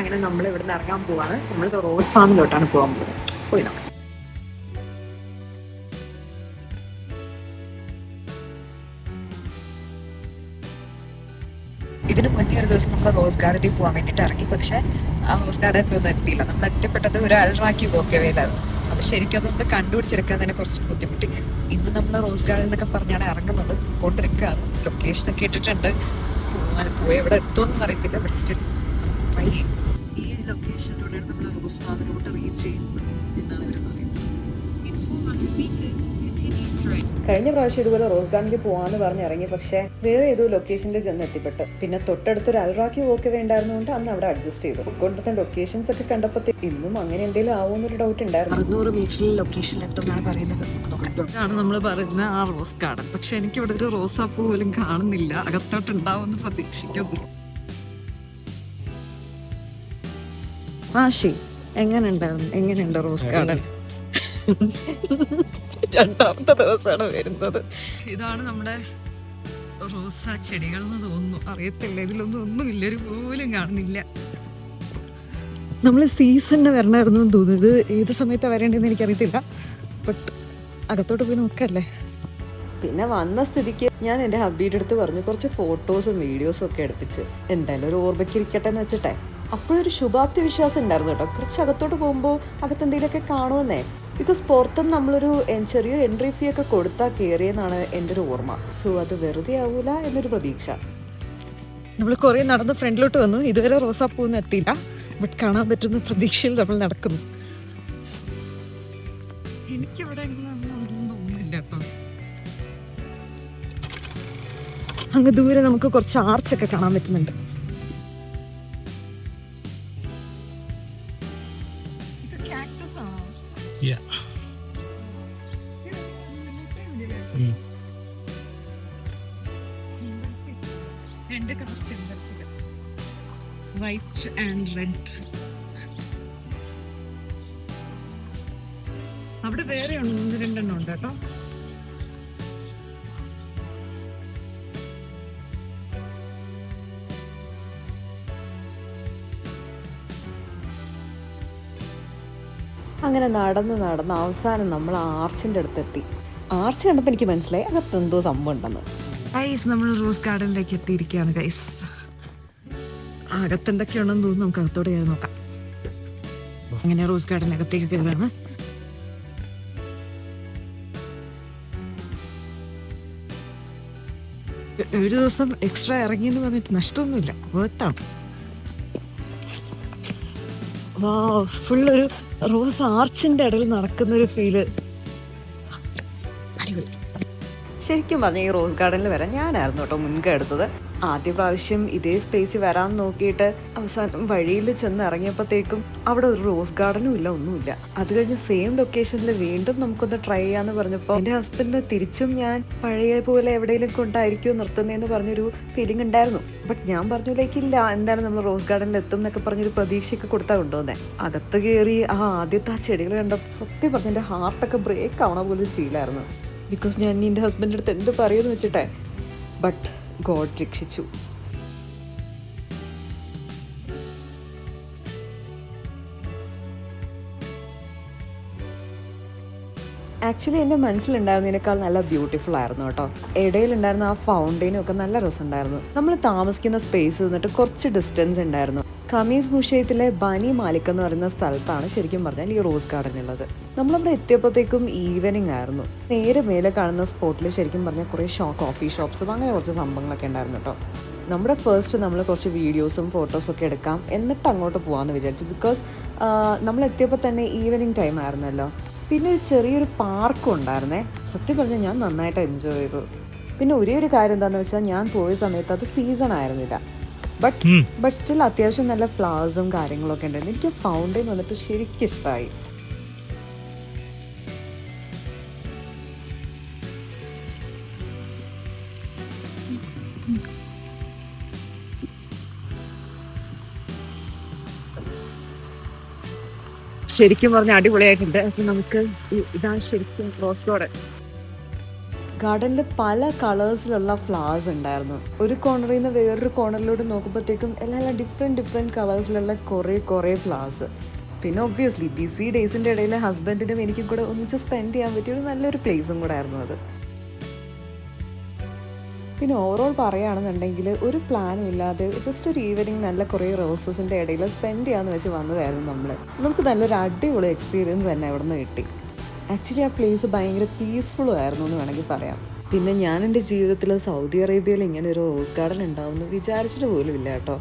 അങ്ങനെ നമ്മൾ ഇവിടെ നിന്ന് ഇറങ്ങാൻ പോവാണ്. നമ്മൾ റോസ് ഫാമിലോട്ടാണ് പോകാൻ പോകുന്നത്. പോയി നോക്കാം. ഇതിന് മുന്നേ ഒരു ദിവസം നമ്മൾ റോസ് ഗാർഡനിൽ പോകാൻ വേണ്ടിയിട്ട് ഇറങ്ങി. പക്ഷെ ആ റോസ് ഗാർഡനിൽ ഒന്നും എത്തിയില്ല. നമ്മൾ എത്തിപ്പെട്ടത് ഒരു അൾട്രാക്കി വോക്കവേയിലായിരുന്നു. അത് ശരിക്കും അത് നമ്മൾ കണ്ടുപിടിച്ചെടുക്കാൻ തന്നെ കുറച്ച് ബുദ്ധിമുട്ടി. ഇന്ന് നമ്മൾ റോസ് ഗാർഡൻ എന്നൊക്കെ പറഞ്ഞാണ് ഇറങ്ങുന്നത്. കൊണ്ടിരിക്കുകയാണ്. ലൊക്കേഷനൊക്കെ ഇട്ടിട്ടുണ്ട്. പോയി എവിടെ എത്തുമെന്നൊന്നും അറിയത്തില്ല. ബട്ട് സ്റ്റിൽ ട്രൈ ചെയ്യും. ഈ ലൊക്കേഷനിലൂടെയാണ് നമ്മൾ റോസ് ഫാമിലോട്ട് റീച്ച് ചെയ്യുന്നത് എന്നാണ് ഇവർ പറയുന്നത്. കഴിഞ്ഞ പ്രാവശ്യം ഇതുപോലെ റോസ് ഗാർഡനിൽ പോകാന്ന് പറഞ്ഞ് ഇറങ്ങി. പക്ഷെ വേറെ ഏതോ ലൊക്കേഷനിൽ ചെന്ന് എത്തിപ്പെട്ടു. പിന്നെ തൊട്ടടുത്തൊരു അൽറാക്കി വോക്ക് വേണ്ടായിരുന്നുകൊണ്ട് അന്ന് അവിടെ അഡ്ജസ്റ്റ് ചെയ്തു. കൊണ്ടത്തെ ലൊക്കേഷൻസ് ഒക്കെ കണ്ടപ്പോൾ ഇന്നും അങ്ങനെ എന്തെങ്കിലും ആവുമെന്നൊരു ഡൗട്ട് ഉണ്ടായിരുന്നു. 600 മീറ്ററിൽ ലൊക്കേഷനിൽ എത്തുമെന്നാണ് പറയുന്നത്. ഇതാണ് നമ്മൾ പറയുന്ന ആ റോസ് ഗാർഡൻ. പക്ഷെ എനിക്ക് ഇവിടെ ഒരു റോസാപ്പൂ പോലും കാണുന്നില്ല. അകത്തോട്ട് ഉണ്ടാവുമെന്ന് പ്രതീക്ഷിക്കുന്നു. ആശി എങ്ങനെയുണ്ട് റോസ് ഗാർഡൻ? രണ്ടാമത്തെ ദിവസമാണ് വരുന്നത്. ഇതാണ് നമ്മുടെ റോസാ ചെടികൾ എന്ന് തോന്നുന്നു. അറിയത്തില്ല, ഒന്നുമില്ല, ഒരു പോലും കാണുന്നില്ല. നമ്മൾ സീസണിന് വരണമായിരുന്നു എന്ന് തോന്നുന്നു. ഇത് ഏത് സമയത്താണ് വരേണ്ടതെന്ന് എനിക്കറിയത്തില്ല. ബട്ട് അകത്തോട്ട് പോയി നോക്കല്ലേ. പിന്നെ വന്ന സ്ഥിതിക്ക് ഞാൻ എൻ്റെ ഹബ്ബിയുടെ അടുത്ത് പറഞ്ഞു കുറച്ച് ഫോട്ടോസും വീഡിയോസും ഒക്കെ എടുപ്പിച്ച് എന്തായാലും ഒരു ഓർമ്മയ്ക്ക് ഇരിക്കട്ടെ എന്ന് വെച്ചിട്ടെ. അപ്പോഴൊരു ശുഭാപ്തി വിശ്വാസം ഉണ്ടായിരുന്നു കേട്ടോ. കുറച്ച് അകത്തോട്ട് പോകുമ്പോൾ അകത്തെന്തെങ്കിലുമൊക്കെ കാണുമെന്നേ. ബിക്കോസ് പുറത്തുനിന്ന് നമ്മളൊരു ചെറിയൊരു എൻട്രി ഫീ ഒക്കെ കൊടുത്താൽ കയറിയെന്നാണ് എൻ്റെ ഒരു ഓർമ്മ. സോ അത് വെറുതെ ആവൂല എന്നൊരു പ്രതീക്ഷ. നമ്മൾ കുറേ നടന്ന് ഫ്രണ്ടിലോട്ട് വന്നു. ഇതുവരെ റോസാപ്പൂന്ന് എത്തിയില്ല. ബട്ട് കാണാൻ പറ്റുന്ന പ്രതീക്ഷയിൽ നമ്മൾ നടക്കുന്നു. എനിക്കിവിടെ തോന്നുന്നില്ല കേട്ടോ. അങ്ങ് ദൂരെ നമുക്ക് കുറച്ച് ആർച്ചൊക്കെ കാണാൻ പറ്റുന്നുണ്ട്. രണ്ട് കളർ ചെമ്പരത്തികൾ, വൈറ്റ് ആൻഡ് റെഡ്. അവിടെ വേറെ ഉണ്ട്, 1-2 ഉണ്ട് കേട്ടോ. അങ്ങനെ നടന്ന് അവസാനം നമ്മൾ ആർച്ചിൻ്റെ അടുത്തെത്തി. ആർച്ച് കണ്ടപ്പോൾ എനിക്ക് മനസ്സിലായി അകത്ത് എന്തോ സംഭവം ഉണ്ടെന്ന്. ഗൈസ്, നമ്മൾ റോസ് ഗാർഡനിലേക്ക് എത്തിയിരിക്കുകയാണ് ഗൈസ്. അകത്തെന്തൊക്കെയുണ്ടെന്ന് തോന്നുന്നു. നമുക്ക് അകത്തോടെ കയറി നോക്കാം. അങ്ങനെ റോസ് ഗാർഡനകത്തേക്ക് കയറുകയാണ്. ഒരു ദിവസം എക്സ്ട്രാ ഇറങ്ങിയെന്ന് പറഞ്ഞിട്ട് നഷ്ടമൊന്നുമില്ല, വേർത്താണ്. ഫുള്ളൊരു റോസ് ആർച്ചിന്റെ ഇടയിൽ നടക്കുന്നൊരു ഫീല്. അടിപൊളി. ശരിക്കും പറഞ്ഞാൽ ഈ റോസ് ഗാർഡനിൽ വരാൻ ഞാനായിരുന്നു കേട്ടോ മുൻകൈ എടുത്തത്. ആദ്യ പ്രാവശ്യം ഇതേ സ്പേസിൽ വരാൻ നോക്കിയിട്ട് അവസാനം വഴിയിൽ ചെന്ന് ഇറങ്ങിയപ്പോഴത്തേക്കും അവിടെ ഒരു റോസ് ഗാർഡനും ഇല്ല, ഒന്നുമില്ല. അത് കഴിഞ്ഞ് സെയിം ലൊക്കേഷനിൽ വീണ്ടും നമുക്കൊന്ന് ട്രൈ ചെയ്യാന്ന് പറഞ്ഞപ്പോൾ എൻ്റെ ഹസ്ബൻഡിന് തിരിച്ചും ഞാൻ പഴയ പോലെ എവിടെയെങ്കിലും കൊണ്ടായിരിക്കുമോ നിർത്തുന്നതെന്ന് പറഞ്ഞൊരു ഫീലിംഗ് ഉണ്ടായിരുന്നു. ബട്ട് ഞാൻ പറഞ്ഞു ലൈക്കില്ല, എന്തായാലും നമ്മൾ റോസ് ഗാർഡനിൽ എത്തും എന്നൊക്കെ പറഞ്ഞൊരു പ്രതീക്ഷയൊക്കെ കൊടുത്താൽ കൊണ്ടുവന്നേ. അകത്ത് കയറി ആദ്യത്തെ ആ ചെടികൾ കണ്ടപ്പോൾ സത്യം പറഞ്ഞ എൻ്റെ ഹാർട്ടൊക്കെ ബ്രേക്ക് ആവണ പോലെ ഒരു ഫീലായിരുന്നു. ബിക്കോസ് ഞാൻ എൻ്റെ ഹസ്ബൻഡിൻ്റെ അടുത്ത് എന്ത് പറയുമെന്ന് വെച്ചിട്ടെ. ബട്ട് ഗോഡ് രക്ഷിച്ചു. ആക്ച്വലി എൻ്റെ മനസ്സിലുണ്ടായിരുന്നതിനേക്കാൾ നല്ല ബ്യൂട്ടിഫുൾ ആയിരുന്നു കേട്ടോ. ഇടയിലുണ്ടായിരുന്ന ആ ഫൗണ്ടെയിനും ഒക്കെ നല്ല രസമുണ്ടായിരുന്നു. നമ്മൾ താമസിക്കുന്ന സ്പേസ് നിന്നിട്ട് കുറച്ച് ഡിസ്റ്റൻസ് ഉണ്ടായിരുന്നു. ഖമീസ് മുഷയത്തിലെ ബനി മാലിക് എന്ന് പറയുന്ന സ്ഥലത്താണ് ശരിക്കും പറഞ്ഞാൽ ഈ റോസ് ഗാർഡൻ ഉള്ളത്. നമ്മളവിടെ എത്തിയപ്പോഴത്തേക്കും ഈവനിങ് ആയിരുന്നു. നേരെ മേലെ കാണുന്ന സ്പോട്ടിൽ ശരിക്കും പറഞ്ഞാൽ കുറേ കോഫി ഷോപ്സും അങ്ങനെ കുറച്ച് സംഭവങ്ങളൊക്കെ ഉണ്ടായിരുന്നു കേട്ടോ. നമ്മുടെ ഫസ്റ്റ് നമ്മൾ കുറച്ച് വീഡിയോസും ഫോട്ടോസൊക്കെ എടുക്കാം, എന്നിട്ട് അങ്ങോട്ട് പോകാമെന്ന് വിചാരിച്ചു. ബിക്കോസ് നമ്മൾ എത്തിയപ്പോൾ തന്നെ ഈവനിങ് ടൈം ആയിരുന്നല്ലോ. പിന്നെ ഒരു ചെറിയൊരു പാർക്കും ഉണ്ടായിരുന്നേ. സത്യം പറഞ്ഞാൽ ഞാൻ നന്നായിട്ട് എൻജോയ് ചെയ്തു. പിന്നെ ഒരേ ഒരു കാര്യം എന്താണെന്ന് വെച്ചാൽ ഞാൻ പോയ സമയത്ത് അത് സീസൺ ആയിരുന്നില്ല. ബട്ട് സ്റ്റിൽ അത്യാവശ്യം നല്ല ഫ്ലവേഴ്സും കാര്യങ്ങളൊക്കെ ഉണ്ടായിരുന്നു. എനിക്ക് ഫൗണ്ടെയിൻ വന്നിട്ട് ശരിക്കും ഇഷ്ടമായി. ശരിക്കും പറഞ്ഞാൽ അടിപൊളിയായിട്ടുണ്ട്. അപ്പം നമുക്ക് ഇതാണ് ശരിക്കും റോസ് ഗാർഡൻ. ഗാർഡനിൽ പല കളേഴ്സിലുള്ള ഫ്ലവേഴ്സ് ഉണ്ടായിരുന്നു. ഒരു കോർണറിൽ നിന്ന് വേറൊരു കോർണറിലോട്ട് നോക്കുമ്പോഴത്തേക്കും എല്ലാം ഡിഫറെൻറ്റ് കളേഴ്സിലുള്ള കുറേ ഫ്ലവേഴ്സ്. പിന്നെ ഒബ്വിയസ്ലി ബിസി ഡേയ്സിൻ്റെ ഇടയിൽ ഹസ്ബൻഡിനും എനിക്കും കൂടെ ഒന്നിച്ച് സ്പെൻഡ് ചെയ്യാൻ പറ്റിയ ഒരു നല്ലൊരു പ്ലേസും കൂടെ ആയിരുന്നു അത്. പിന്നെ ഓവറോൾ പറയുകയാണെന്നുണ്ടെങ്കിൽ ഒരു പ്ലാനും ഇല്ലാതെ ജസ്റ്റ് ഒരു ഈവനിങ് നല്ല കുറേ റോസസിൻ്റെ ഇടയിൽ സ്പെൻഡ് ചെയ്യാമെന്ന് വെച്ച് വന്നതായിരുന്നു നമുക്ക് നല്ലൊരു അടിപൊളി എക്സ്പീരിയൻസ് തന്നെ അവിടെ നിന്ന് കിട്ടി. ആക്ച്വലി ആ പ്ലേസ് ഭയങ്കര പീസ്ഫുള്ളും ആയിരുന്നു എന്ന് വേണമെങ്കിൽ പറയാം. പിന്നെ ഞാൻ എൻ്റെ ജീവിതത്തിൽ സൗദി അറേബ്യയിൽ ഇങ്ങനെ ഒരു റോസ് ഗാർഡൻ ഉണ്ടാവുമെന്ന് വിചാരിച്ചിട്ട് പോലും ഇല്ല കേട്ടോ.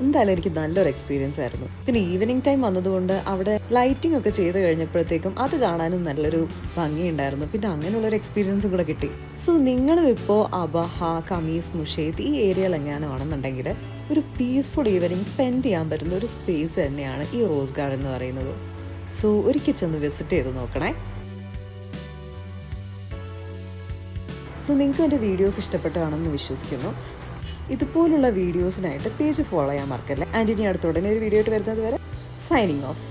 എന്തായാലും എനിക്ക് നല്ലൊരു എക്സ്പീരിയൻസ് ആയിരുന്നു. പിന്നെ ഈവനിങ് ടൈം വന്നതുകൊണ്ട് അവിടെ ലൈറ്റിംഗ് ഒക്കെ ചെയ്ത് കഴിഞ്ഞപ്പോഴത്തേക്കും അത് കാണാനും നല്ലൊരു ഭംഗിയുണ്ടായിരുന്നു. പിന്നെ അങ്ങനെയുള്ളൊരു എക്സ്പീരിയൻസും കൂടെ കിട്ടി. സോ നിങ്ങളും ഇപ്പോൾ അബഹ, ഖമീസ്, മുഷൈത്ത് ഈ ഏരിയയിൽ എങ്ങാനും ആണെന്നുണ്ടെങ്കിൽ ഒരു പീസ്ഫുൾ ഈവനിങ് സ്പെൻഡ് ചെയ്യാൻ പറ്റുന്ന ഒരു സ്പേസ് തന്നെയാണ് ഈ റോസ് ഗാർഡൻ എന്ന് പറയുന്നത്. സോ ഒരിക്കൽ ചെന്ന് വിസിറ്റ് ചെയ്ത് നോക്കണേ. സോ നിങ്ങൾക്ക് എൻ്റെ വീഡിയോസ് ഇഷ്ടപ്പെട്ടാണെന്ന് വിശ്വസിക്കുന്നു. ഇതുപോലുള്ള വീഡിയോസിനായിട്ട് പേജ് ഫോളോ ചെയ്യാൻ മറക്കല്ലേ. ആൻഡ് ഇനി അടുത്തുടനെ ഒരു വീഡിയോ ആയിട്ട് വരുന്നത് വരെ സൈനിങ് ഓഫ്.